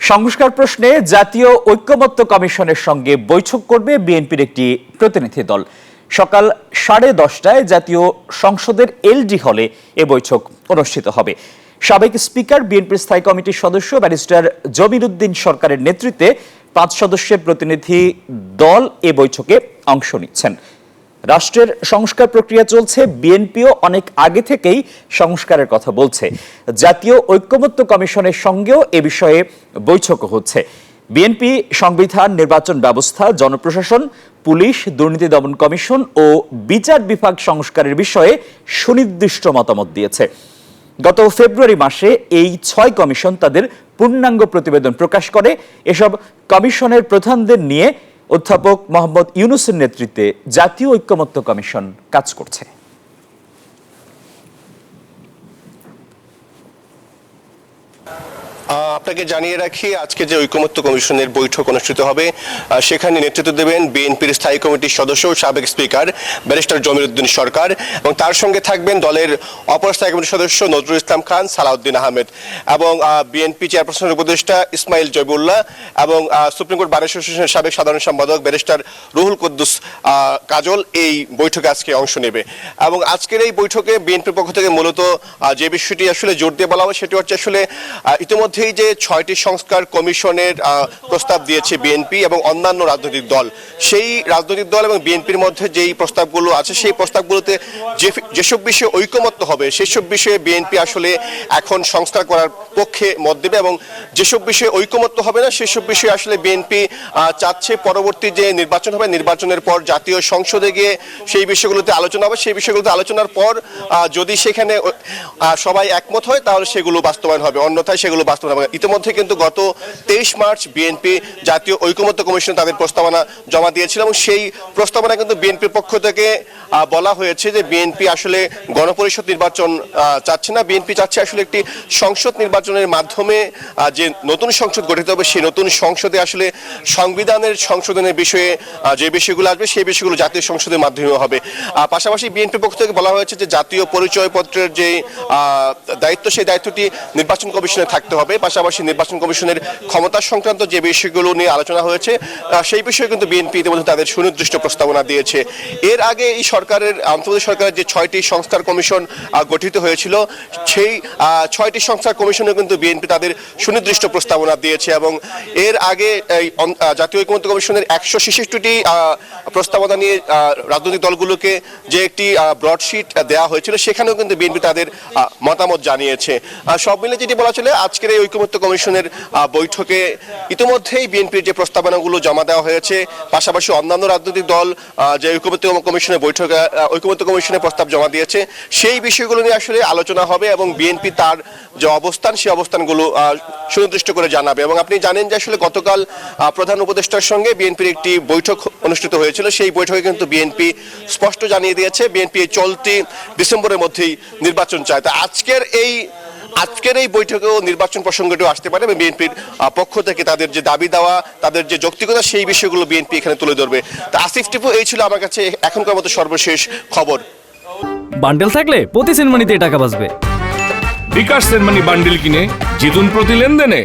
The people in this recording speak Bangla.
সংস্কার প্রশ্নে জাতীয় ঐক্যমত্য কমিশনের সঙ্গে বৈঠক করবে বিএনপির একটি প্রতিনিধি দল। সকাল 10:30টায় জাতীয় সংসদের এলডি হলে এ বৈঠক অনুষ্ঠিত হবে। সাবেক স্পিকার বিএনপির স্থায়ী কমিটির সদস্য ব্যারিস্টার জমির উদ্দিন সরকারের নেতৃত্বে 5 সদস্যের প্রতিনিধি দল এ বৈঠকে অংশ নিচ্ছেন। রাষ্ট্রের সংস্কার প্রক্রিয়া চলছে, বিএনপিও অনেক আগে থেকেই সংস্কারের কথা বলছে। জাতীয় ঐক্যমত্য কমিশনের সঙ্গেও এ বিষয়ে বৈঠক হচ্ছে। বিএনপি সংবিধান, নির্বাচন ব্যবস্থা, জনপ্রশাসন, পুলিশ, দুর্নীতি দমন কমিশন ও বিচার বিভাগ সংস্কারের বিষয়ে সুনির্দিষ্ট মতামত দিয়েছে। গত ফেব্রুয়ারি মাসে এই 6 কমিশন তাদের পূর্ণাঙ্গ প্রতিবেদন প্রকাশ করে। এসব কমিশনের প্রধানদের নিয়ে অধ্যাপক মোহাম্মদ ইউনূসের নেতৃত্বে জাতীয় ঐক্যমত্য কমিশন কাজ করছে। আপনাকে জানিয়ে রাখি, আজকে যে ঐকমত্য কমিশনের বৈঠক অনুষ্ঠিত হবে সেখানে নেতৃত্ব দেবেন বিএনপির স্থায়ী কমিটির সদস্য সাবেক স্পিকার ব্যারিস্টার জমির উদ্দিন সরকার, এবং তার সঙ্গে থাকবেন দলের অপর স্থায়ী কমিটির সদস্য নজরুল ইসলাম খান, সালাউদ্দিন আহমেদ এবং বিএনপি চেয়ারপারসনের উপদেষ্টা ইসমাইল জয়বুল্লাহ এবং সুপ্রিম কোর্ট বার অ্যাসোসিয়েশনের সাবেক সাধারণ সম্পাদক ব্যারিস্টার রুহুল কুদ্দুস কাজল এই বৈঠকে আজকে অংশ নেবে। এবং আজকের এই বৈঠকে বিএনপির পক্ষ থেকে মূলত যে বিষয়টি আসলে জোর দিয়ে বলা হবে সেটি হচ্ছে আসলে ইতিমধ্যে যে 6টি সংস্কার কমিশনের প্রস্তাব দিয়েছে বিএনপি এবং অন্যান্য রাজনৈতিক দল, সেই রাজনৈতিক দল এবং বিএনপির মধ্যে যেই প্রস্তাবগুলো আছে সেই প্রস্তাবগুলোতে যেসব বিষয়ে ঐকমত্য হবে সেসব বিষয়ে বিএনপি আসলে এখন সংস্কার করার পক্ষে মত দেবে, এবং যেসব বিষয়ে ঐকমত্য হবে না সেসব বিষয়ে আসলে বিএনপি চাচ্ছে পরবর্তী যে নির্বাচন হবে, নির্বাচনের পর জাতীয় সংসদে গিয়ে সেই বিষয়গুলোতে আলোচনা হবে। সেই বিষয়গুলোতে আলোচনার পর যদি সেখানে সবাই একমত হয় তাহলে সেগুলো বাস্তবায়ন হবে, অন্যথায় সেগুলো বাস্তবায়ন। ইতিমধ্যে কিন্তু গত 23 মার্চ বিএনপি জাতীয় ঐকমত্য কমিশনে তাদের প্রস্তাবনা জমা দিয়েছিল, এবং সেই প্রস্তাবনা কিন্তু বিএনপির পক্ষ থেকে বলা হয়েছে যে বিএনপি আসলে গণপরিষদ নির্বাচন চাচ্ছে না, বিএনপি চাচ্ছে আসলে একটি সংসদ নির্বাচনের মাধ্যমে যে নতুন সংসদ গঠিত হবে সেই নতুন সংসদে আসলে সংবিধানের সংশোধনের বিষয়ে যে বিষয়গুলো আসবে সেই বিষয়গুলো জাতীয় সংসদের মাধ্যমে হবে। পাশাপাশি বিএনপির পক্ষ থেকে বলা হয়েছে যে জাতীয় পরিচয়পত্রের যে দায়িত্ব সেই দায়িত্বটি নির্বাচন কমিশনে থাকতে হবে। পাশাপাশি নির্বাচন কমিশনের ক্ষমতা সংক্রান্ত যে বিষয়গুলো নিয়ে আলোচনা হয়েছে সেই বিষয়ে কিন্তু বিএনপি ইতিমধ্যে তাদের সুনির্দিষ্ট প্রস্তাবনা দিয়েছে। এর আগে এই সরকারের অন্তর্বর্তী সরকারের যে 6টি সংস্কার কমিশন গঠিত হয়েছিল সেই 6টি সংস্কার কমিশনে কিন্তু বিএনপি তাদের সুনির্দিষ্ট প্রস্তাবনা দিয়েছে, এবং এর আগে এই জাতীয় ঐকমত্য কমিশনের 166টি প্রস্তাবনা নিয়ে রাজনৈতিক দলগুলোকে যে একটি ব্রডশিট দেওয়া হয়েছিল সেখানেও কিন্তু বিএনপি তাদের মতামত জানিয়েছে। সব মিলে যেটি বলা চলে, আজকের এই ঐকমত্য কমিশনের বৈঠকে ইতিমধ্যেই বিএনপির যে প্রস্তাবনাগুলো জমা দেওয়া হয়েছে, পাশাপাশি অন্যান্য রাজনৈতিক দল যে ঐকমত্য কমিশনের বৈঠকে ঐকমত্য কমিশনের প্রস্তাব জমা দিয়েছে সেই বিষয়গুলো নিয়ে আসলে আলোচনা হবে, এবং বিএনপি তার যে অবস্থান সেই অবস্থানগুলো সুনির্দিষ্ট করে জানাবে। এবং আপনি জানেন যে আসলে গতকাল প্রধান উপদেষ্টার সঙ্গে বিএনপির একটি বৈঠক অনুষ্ঠিত হয়েছিল, সেই বৈঠকে কিন্তু বিএনপি স্পষ্ট জানিয়ে দিয়েছে বিএনপি চলতি ডিসেম্বরের মধ্যেই নির্বাচন চায়। তা আজকের এই বৈঠকেও নির্বাচন প্রসঙ্গটিও আসতে পারে, এবং বিএনপির পক্ষ থেকে তাদের যে দাবি দেওয়া, তাদের যে যৌক্তিকতা সেই বিষয়গুলো বিএনপি এখানে তুলে ধরবে। তা আসিফ টিপু, এই ছিল আমার কাছে এখনকার মতো সর্বশেষ খবর। বান্ডেল থাকলে প্রতি সেনমানিতে টাকা বাঁচবে। বিকাশ সেনমানি বান্ডিল কিনে জিতুন প্রতি লেনদেনে।